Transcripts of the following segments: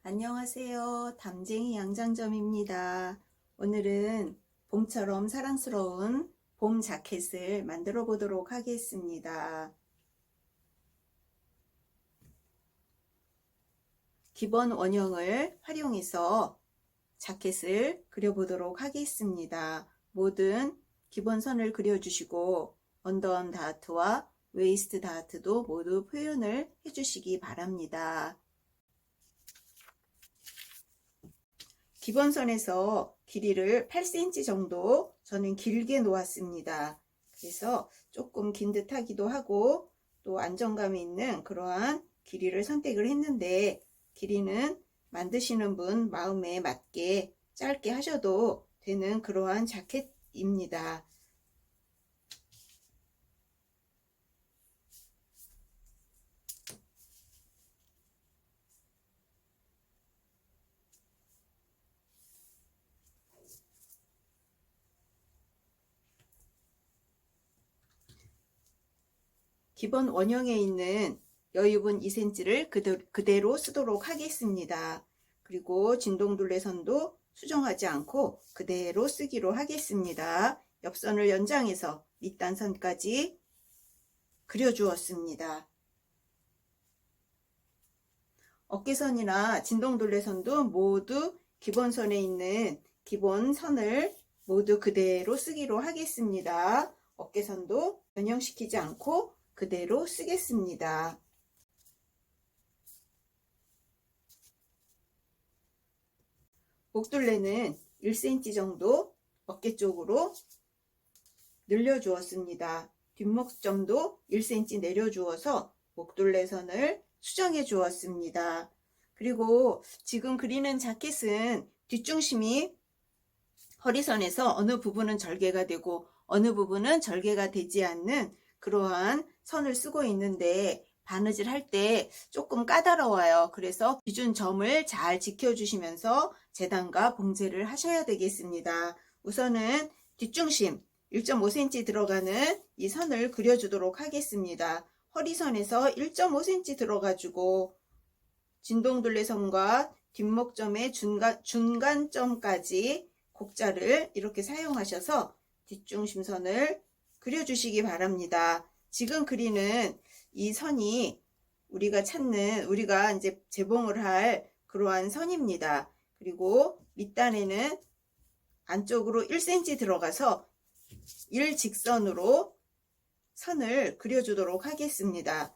안녕하세요. 담쟁이 양장점입니다. 오늘은 봄처럼 사랑스러운 봄 자켓을 만들어 보도록 하겠습니다. 기본 원형을 활용해서 자켓을 그려보도록 하겠습니다. 모든 기본 선을 그려주시고 언더암 다트와 웨이스트 다트도 모두 표현을 해주시기 바랍니다. 기본선에서 길이를 8cm 정도 저는 길게 놓았습니다. 그래서 조금 긴 듯 하기도 하고 또 안정감이 있는 그러한 길이를 선택을 했는데, 길이는 만드시는 분 마음에 맞게 짧게 하셔도 되는 그러한 자켓입니다. 기본 원형에 있는 여유분 2cm를 그대로 쓰도록 하겠습니다. 그리고 진동둘레선도 수정하지 않고 그대로 쓰기로 하겠습니다. 옆선을 연장해서 밑단선까지 그려주었습니다. 어깨선이나 진동둘레선도 모두 기본선에 있는 기본선을 모두 그대로 쓰기로 하겠습니다. 어깨선도 변형시키지 않고 그대로 쓰겠습니다. 목둘레는 1cm 정도 어깨 쪽으로 늘려주었습니다. 뒷목점도 1cm 내려주어서 목둘레선을 수정해 주었습니다. 그리고 지금 그리는 자켓은 뒷중심이 허리선에서 어느 부분은 절개가 되고 어느 부분은 절개가 되지 않는 그러한 선을 쓰고 있는데, 바느질 할 때 조금 까다로워요. 그래서 기준점을 잘 지켜주시면서 재단과 봉제를 하셔야 되겠습니다. 우선은 뒷중심 1.5cm 들어가는 이 선을 그려주도록 하겠습니다. 허리선에서 1.5cm 들어가지고 진동둘레선과 뒷목점의 중간점까지 곡자를 이렇게 사용하셔서 뒷중심선을 그려주시기 바랍니다. 지금 그리는 이 선이 우리가 이제 재봉을 할 그러한 선입니다. 그리고 밑단에는 안쪽으로 1cm 들어가서 일직선으로 선을 그려주도록 하겠습니다.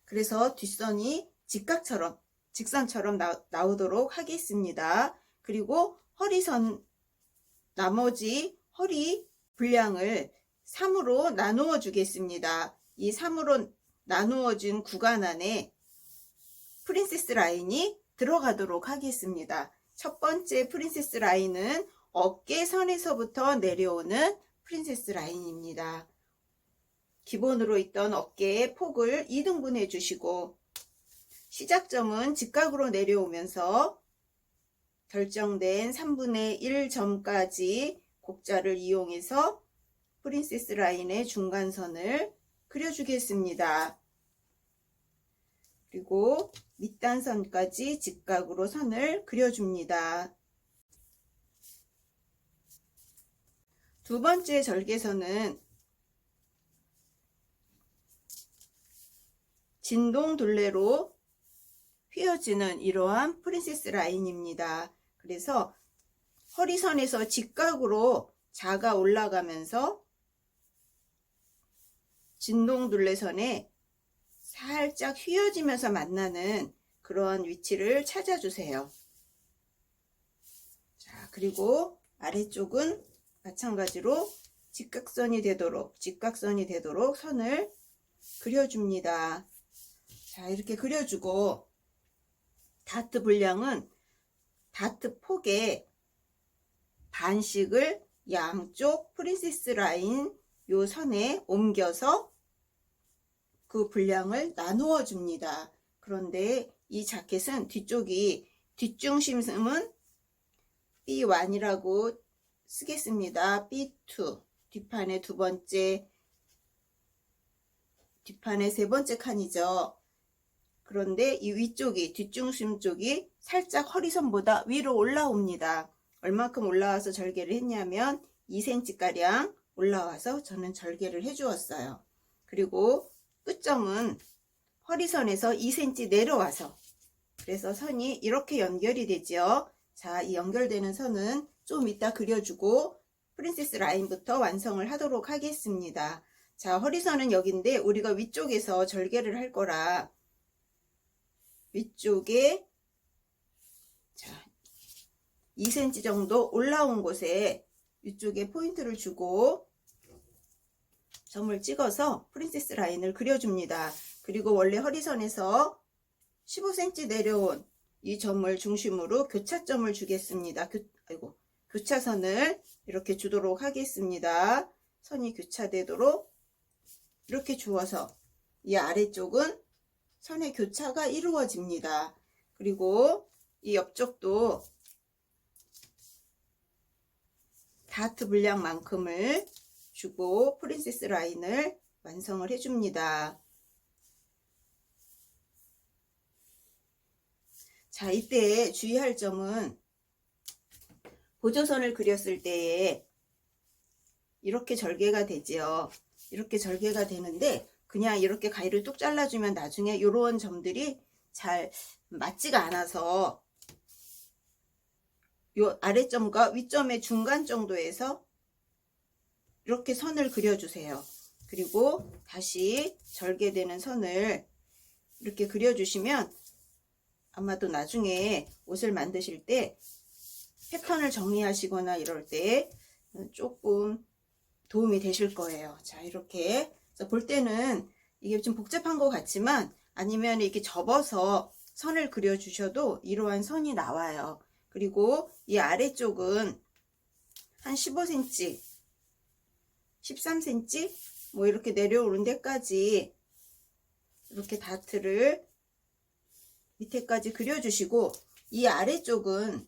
그래서 뒷선이 직선처럼 나오도록 하겠습니다. 그리고 허리선, 나머지 허리 분량을 3으로 나누어 주겠습니다. 이 3으로 나누어진 구간 안에 프린세스 라인이 들어가도록 하겠습니다. 첫 번째 프린세스 라인은 어깨선에서부터 내려오는 프린세스 라인입니다. 기본으로 있던 어깨의 폭을 2등분 해주시고 시작점은 직각으로 내려오면서 결정된 3분의 1점까지 곡자를 이용해서 프린세스 라인의 중간선을 그려주겠습니다. 그리고 밑단선까지 직각으로 선을 그려줍니다. 두 번째 절개선은 진동둘레로 휘어지는 이러한 프린세스 라인입니다. 그래서 허리선에서 직각으로 자가 올라가면서 진동둘레선에 살짝 휘어지면서 만나는 그러한 위치를 찾아주세요. 자, 그리고 아래쪽은 마찬가지로 직각선이 되도록 선을 그려줍니다. 자, 이렇게 그려주고 다트 분량은 다트 폭의 반씩을 양쪽 프린세스 라인 요 선에 옮겨서 그 분량을 나누어 줍니다. 그런데 이 자켓은 뒷중심은 B1이라고 쓰겠습니다. B2 뒷판의 뒷판의 세 번째 칸이죠. 그런데 이 위쪽이, 뒷중심 쪽이 살짝 허리선보다 위로 올라옵니다. 얼마큼 올라와서 절개를 했냐면 2cm가량 올라와서 저는 절개를 해 주었어요. 그리고 끝점은 허리선에서 2cm 내려와서, 그래서 선이 이렇게 연결이 되죠. 자, 이 연결되는 선은 좀 이따 그려주고 프린세스 라인부터 완성을 하도록 하겠습니다. 자, 허리선은 여기인데 우리가 위쪽에서 절개를 할 거라 위쪽에, 자, 2cm 정도 올라온 곳에 위쪽에 포인트를 주고 점을 찍어서 프린세스 라인을 그려줍니다. 그리고 원래 허리선에서 15cm 내려온 이 점을 중심으로 교차점을 주겠습니다. 교차선을 이렇게 주도록 하겠습니다. 선이 교차되도록 이렇게 주어서 이 아래쪽은 선의 교차가 이루어집니다. 그리고 이 옆쪽도 다트 분량만큼을 주고 프린세스 라인을 완성을 해줍니다. 자, 이때 주의할 점은 보조선을 그렸을 때에 이렇게 절개가 되지요. 이렇게 절개가 되는데 그냥 이렇게 가위를 뚝 잘라주면 나중에 이런 점들이 잘 맞지가 않아서 요 아래점과 윗점의 중간 정도에서 이렇게 선을 그려주세요. 그리고 다시 절개되는 선을 이렇게 그려주시면 아마도 나중에 옷을 만드실 때 패턴을 정리하시거나 이럴 때 조금 도움이 되실 거예요. 자, 이렇게 볼 때는 이게 좀 복잡한 것 같지만 아니면 이렇게 접어서 선을 그려 주셔도 이러한 선이 나와요. 그리고 이 아래쪽은 한 15cm 13cm 뭐 이렇게 내려오는 데까지 이렇게 다트를 밑에까지 그려주시고 이 아래쪽은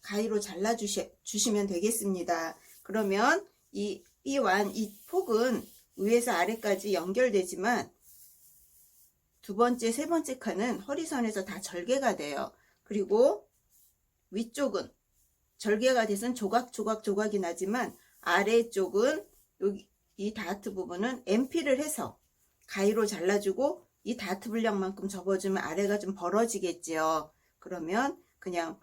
가위로 잘라 주시면 되겠습니다. 그러면 이 폭은 위에서 아래까지 연결되지만 두 번째, 세 번째 칸은 허리선에서 다 절개가 돼요. 그리고 위쪽은 절개가 돼서 조각이 나지만 아래쪽은 여기 이 다트 부분은 MP를 해서 가위로 잘라주고 이 다트 분량만큼 접어주면 아래가 좀 벌어지겠죠. 그러면 그냥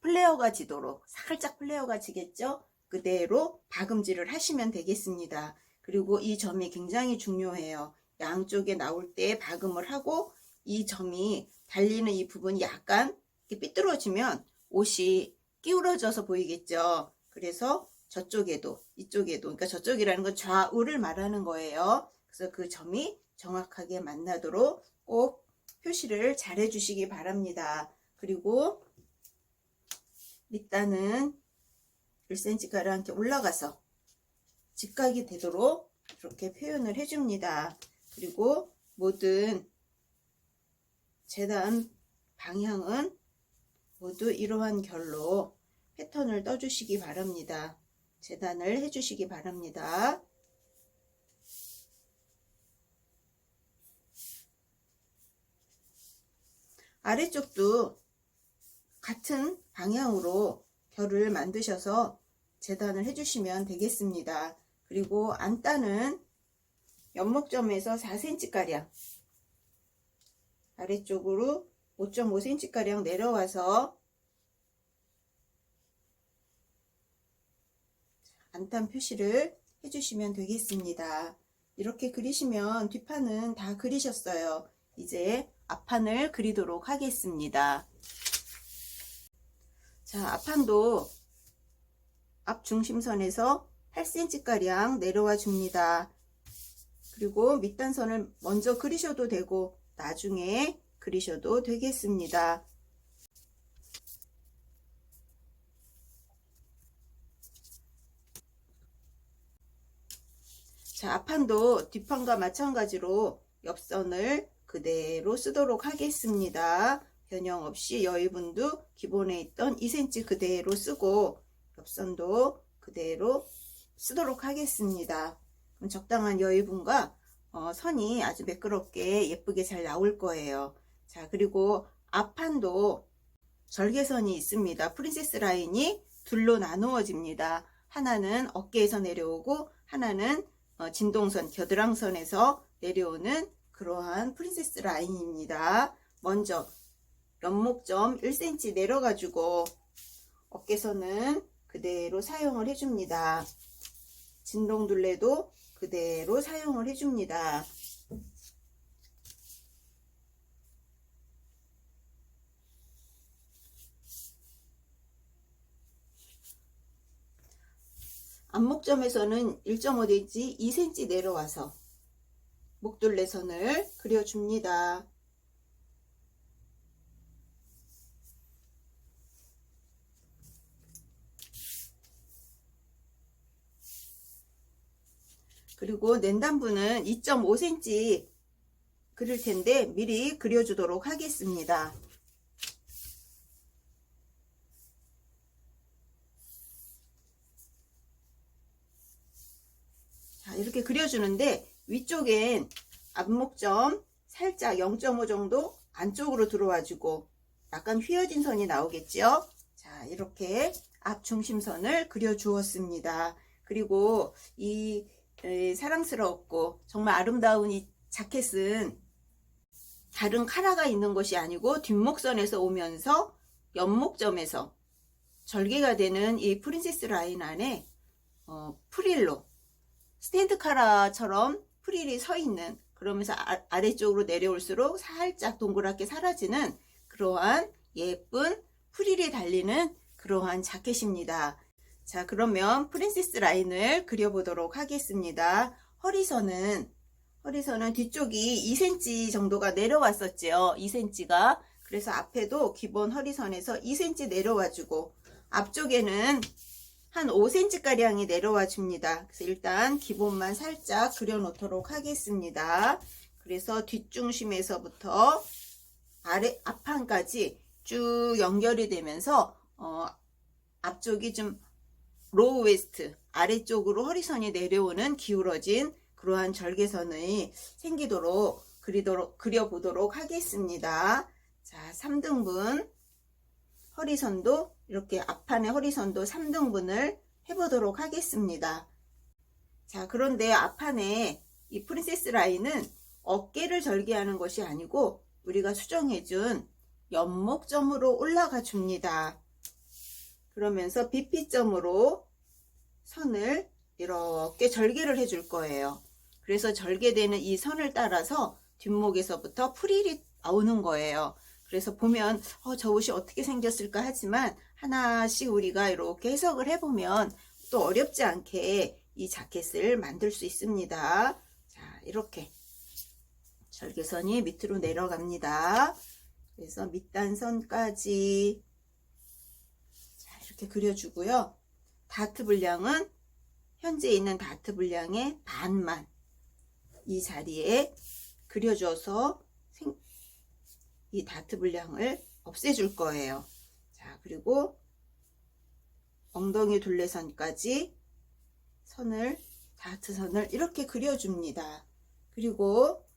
플레어가 지도록 살짝 플레어가 지겠죠. 그대로 박음질을 하시면 되겠습니다. 그리고 이 점이 굉장히 중요해요. 양쪽에 나올 때 박음을 하고 이 점이 달리는 이 부분이 약간 이렇게 삐뚤어지면 옷이 기울어져서 보이겠죠. 그래서 저쪽에도 이쪽에도, 그러니까 저쪽이라는 건 좌우를 말하는 거예요. 그래서 그 점이 정확하게 만나도록 꼭 표시를 잘 해주시기 바랍니다. 그리고 밑단은 1cm가량 이렇게 올라가서 직각이 되도록 이렇게 표현을 해줍니다. 그리고 모든 재단 방향은 모두 이러한 결로 패턴을 떠주시기 바랍니다. 재단을 해주시기 바랍니다. 아래쪽도 같은 방향으로 결을 만드셔서 재단을 해주시면 되겠습니다. 그리고 안단은 연목점에서 4cm가량 아래쪽으로 5.5cm가량 내려와서 안단 표시를 해주시면 되겠습니다. 이렇게 그리시면 뒷판은 다 그리셨어요. 이제 앞판을 그리도록 하겠습니다. 자, 앞판도 앞 중심선에서 8cm가량 내려와 줍니다. 그리고 밑단선을 먼저 그리셔도 되고 나중에 그리셔도 되겠습니다. 자, 앞판도 뒷판과 마찬가지로 옆선을 그대로 쓰도록 하겠습니다. 변형 없이 여의분도 기본에 있던 2cm 그대로 쓰고 옆선도 그대로 쓰도록 하겠습니다. 그럼 적당한 여의분과 선이 아주 매끄럽게 예쁘게 잘 나올 거예요. 자, 그리고 앞판도 절개선이 있습니다. 프린세스 라인이 둘로 나누어집니다. 하나는 어깨에서 내려오고 하나는 진동선, 겨드랑선에서 내려오는 그러한 프린세스 라인입니다. 먼저 연목점 1cm 내려가지고 어깨선은 그대로 사용을 해줍니다. 진동둘레도 그대로 사용을 해줍니다. 앞목점에서는 1.5cm, 2cm 내려와서 목둘레선을 그려줍니다. 그리고 낸단부는 2.5cm 그릴 텐데 미리 그려주도록 하겠습니다. 자, 이렇게 그려주는데 위쪽엔 앞목점 살짝 0.5 정도 안쪽으로 들어와주고 약간 휘어진 선이 나오겠죠. 자, 이렇게 앞 중심선을 그려 주었습니다. 그리고 이 사랑스럽고 정말 아름다운 이 자켓은 다른 카라가 있는 것이 아니고 뒷목선에서 오면서 옆목점에서 절개가 되는 이 프린세스 라인 안에 프릴로 스탠드 카라처럼 프릴이 서 있는, 그러면서 아래쪽으로 내려올수록 살짝 동그랗게 사라지는 그러한 예쁜 프릴이 달리는 그러한 자켓입니다. 자, 그러면 프린세스 라인을 그려보도록 하겠습니다. 허리선은 뒤쪽이 2cm 정도가 내려왔었죠. 2cm가. 그래서 앞에도 기본 허리선에서 2cm 내려와주고 앞쪽에는 한 5cm 가량이 내려와 줍니다. 그래서 일단 기본만 살짝 그려 놓도록 하겠습니다. 그래서 뒷중심에서부터 앞판까지 쭉 연결이 되면서 앞쪽이 좀 로우 웨스트, 아래쪽으로 허리선이 내려오는 기울어진 그러한 절개선이 생기도록 그려보도록 하겠습니다. 자, 3등분 허리선도 이렇게 앞판의 허리선도 3등분을 해보도록 하겠습니다. 자, 그런데 앞판에 이 프린세스 라인은 어깨를 절개하는 것이 아니고 우리가 수정해준 연목점으로 올라가 줍니다. 그러면서 BP점으로 선을 이렇게 절개를 해줄 거예요. 그래서 절개되는 이 선을 따라서 뒷목에서부터 프릴이 나오는 거예요. 그래서 보면 저 옷이 어떻게 생겼을까 하지만 하나씩 우리가 이렇게 해석을 해보면 또 어렵지 않게 이 자켓을 만들 수 있습니다. 자, 이렇게 절개선이 밑으로 내려갑니다. 그래서 밑단선까지 자, 이렇게 그려주고요. 다트 분량은 현재 있는 다트 분량의 반만 이 자리에 그려줘서 이 다트 분량을 없애줄 거예요. 자, 그리고 엉덩이 둘레선까지 다트 선을 이렇게 그려줍니다. 그리고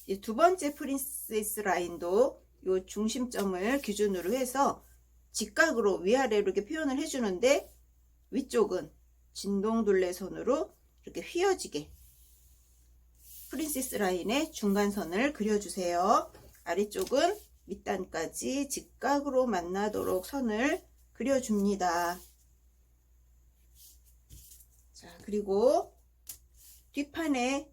이 두 번째 프린세스 라인도 이 중심점을 기준으로 해서 직각으로 위아래로 이렇게 표현을 해주는데 위쪽은 진동둘레선으로 이렇게 휘어지게 프린세스 라인의 중간선을 그려주세요. 아래쪽은 밑단까지 직각으로 만나도록 선을 그려줍니다. 자, 그리고 뒷판에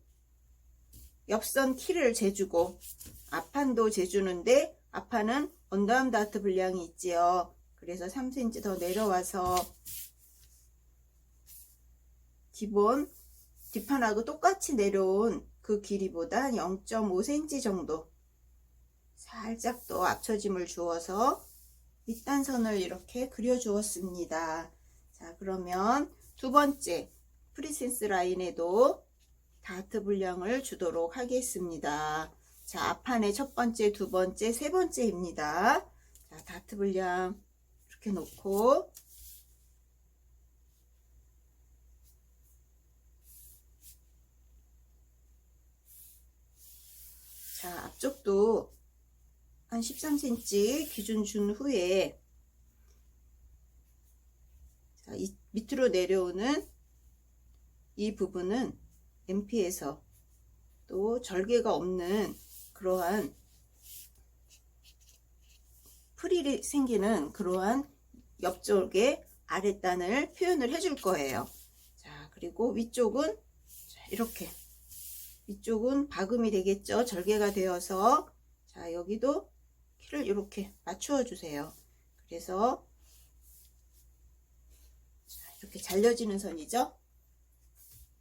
옆선 키를 재주고 앞판도 재주는데 앞판은 언더암 다트 분량이 있지요. 그래서 3cm 더 내려와서 기본 뒷판하고 똑같이 내려온 그 길이보다 0.5cm 정도 살짝 더 앞처짐을 주어서 밑단선을 이렇게 그려 주었습니다. 자, 그러면 두 번째 프린세스 라인에도 다트 분량을 주도록 하겠습니다. 자, 앞판에 첫 번째, 두 번째, 세 번째입니다. 자, 다트 분량 이렇게 놓고 자, 앞쪽도 한 13cm 기준 준 후에, 자, 이 밑으로 내려오는 이 부분은 MP에서 또 절개가 없는 그러한 프릴이 생기는 그러한 옆쪽에 아랫단을 표현을 해줄 거예요. 자, 그리고 위쪽은 이렇게, 위쪽은 박음이 되겠죠. 절개가 되어서. 자, 여기도 키를 이렇게 맞추어 주세요. 그래서 이렇게 잘려지는 선이죠.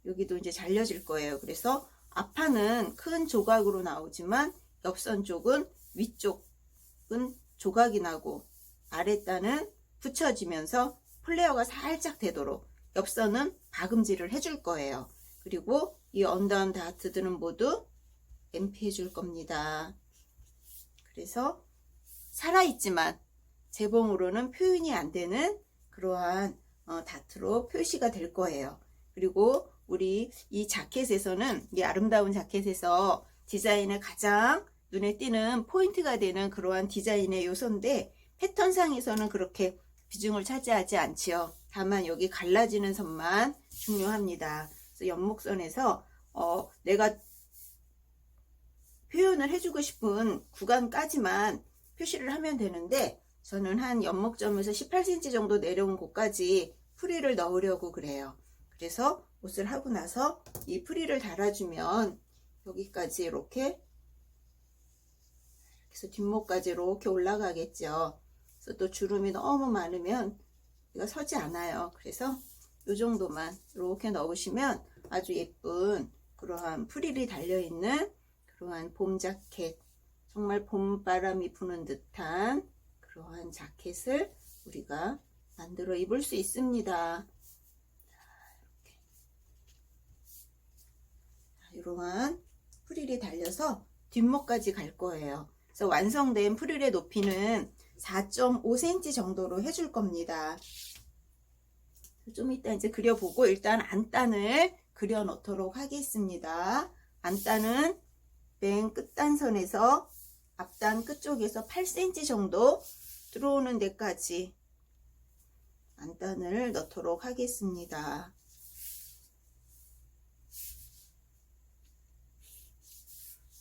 여기도 이제 잘려질 거예요. 그래서 앞판은 큰 조각으로 나오지만 옆선 쪽은, 위쪽은 조각이 나고 아랫단은 붙여지면서 플레어가 살짝 되도록 옆선은 박음질을 해줄 거예요. 그리고 이 언더암 다트들은 모두 MP 해줄 겁니다. 그래서 살아있지만 재봉으로는 표현이 안 되는 그러한 다트로 표시가 될 거예요. 그리고 우리 이 자켓에서는, 이 아름다운 자켓에서 디자인의 가장 눈에 띄는 포인트가 되는 그러한 디자인의 요소인데, 패턴상에서는 그렇게 비중을 차지하지 않지요. 다만 여기 갈라지는 선만 중요합니다. 그래서 연목선에서 내가 표현을 해주고 싶은 구간까지만 표시를 하면 되는데, 저는 한 연목점에서 18cm 정도 내려온 곳까지 프릴을 넣으려고 그래요. 그래서 옷을 하고 나서 이 프릴을 달아주면 여기까지 이렇게 해서 뒷목까지 이렇게 올라가겠죠. 그래서 또 주름이 너무 많으면 이가 서지 않아요. 그래서 이 정도만 이렇게 넣으시면 아주 예쁜 그러한 프릴이 달려있는 그러한 봄 자켓, 정말 봄바람이 부는 듯한 그러한 자켓을 우리가 만들어 입을 수 있습니다. 이러한 프릴이 달려서 뒷목까지 갈 거예요. 그래서 완성된 프릴의 높이는 4.5cm 정도로 해줄 겁니다. 좀 이따 이제 그려보고 일단 안단을 그려 놓도록 하겠습니다. 안단은 맨 끝단선에서 앞단 끝쪽에서 8cm 정도 들어오는 데까지 안단을 넣도록 하겠습니다.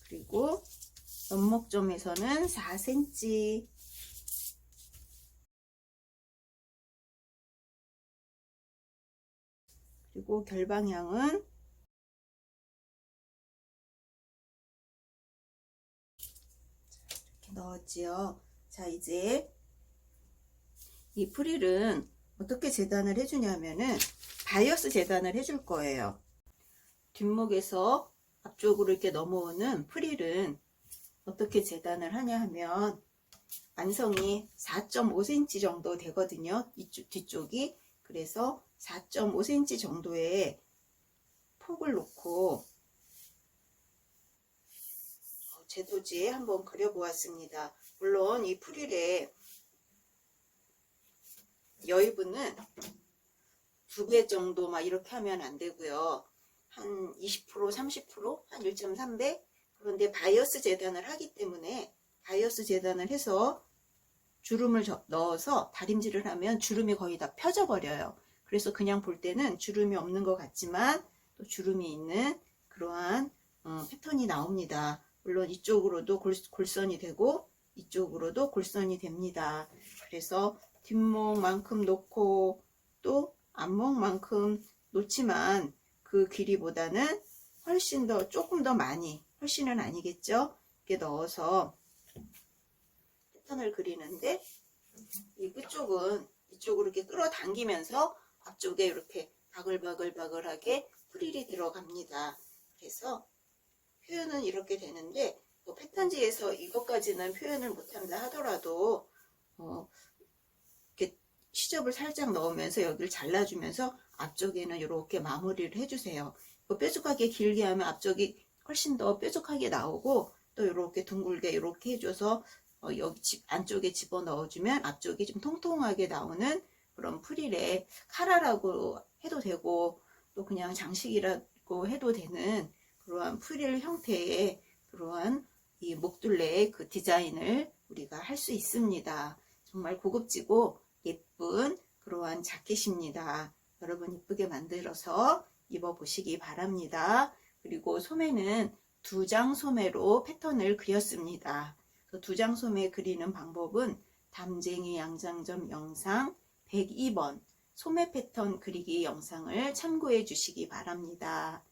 그리고 연목점에서는 4cm, 그리고 결방향은 이렇게 넣었지요. 자, 이제 이 프릴은 어떻게 재단을 해주냐면은 바이어스 재단을 해줄 거예요. 뒷목에서 앞쪽으로 이렇게 넘어오는 프릴은 어떻게 재단을 하냐 하면, 완성이 4.5cm 정도 되거든요. 이쪽 뒤쪽이. 그래서 4.5cm 정도의 폭을 놓고 제도지에 한번 그려보았습니다. 물론 이 프릴의 여유분은 2배 정도 막 이렇게 하면 안 되고요. 한 20%, 30%, 한 1.3배. 그런데 바이어스 재단을 하기 때문에 바이어스 재단을 해서 주름을 넣어서 다림질을 하면 주름이 거의 다 펴져 버려요. 그래서 그냥 볼 때는 주름이 없는 것 같지만 또 주름이 있는 그러한 패턴이 나옵니다. 물론 이쪽으로도 골선이 되고 이쪽으로도 골선이 됩니다. 그래서 뒷목만큼 놓고 또 앞목만큼 놓지만 그 길이보다는 훨씬 더, 조금 더 많이, 훨씬은 아니겠죠? 이렇게 넣어서 패턴을 그리는데, 이 끝쪽은 이쪽으로 이렇게 끌어당기면서 앞쪽에 이렇게 바글바글바글하게 프릴이 들어갑니다. 그래서 표현은 이렇게 되는데, 또 패턴지에서 이것까지는 표현을 못한다 하더라도 이렇게 시접을 살짝 넣으면서 여기를 잘라주면서 앞쪽에는 이렇게 마무리를 해주세요. 뾰족하게 길게 하면 앞쪽이 훨씬 더 뾰족하게 나오고, 또 이렇게 둥글게 이렇게 해줘서 여기 안쪽에 집어 넣어주면 앞쪽이 좀 통통하게 나오는 그런 프릴의 카라라고 해도 되고, 또 그냥 장식이라고 해도 되는 그러한 프릴 형태의 그러한 이 목둘레의 그 디자인을 우리가 할 수 있습니다. 정말 고급지고 예쁜 그러한 자켓입니다. 여러분 이쁘게 만들어서 입어보시기 바랍니다. 그리고 소매는 2장 소매로 패턴을 그렸습니다. 그 2장 소매 그리는 방법은 담쟁이 양장점 영상 102번 소매 패턴 그리기 영상을 참고해 주시기 바랍니다.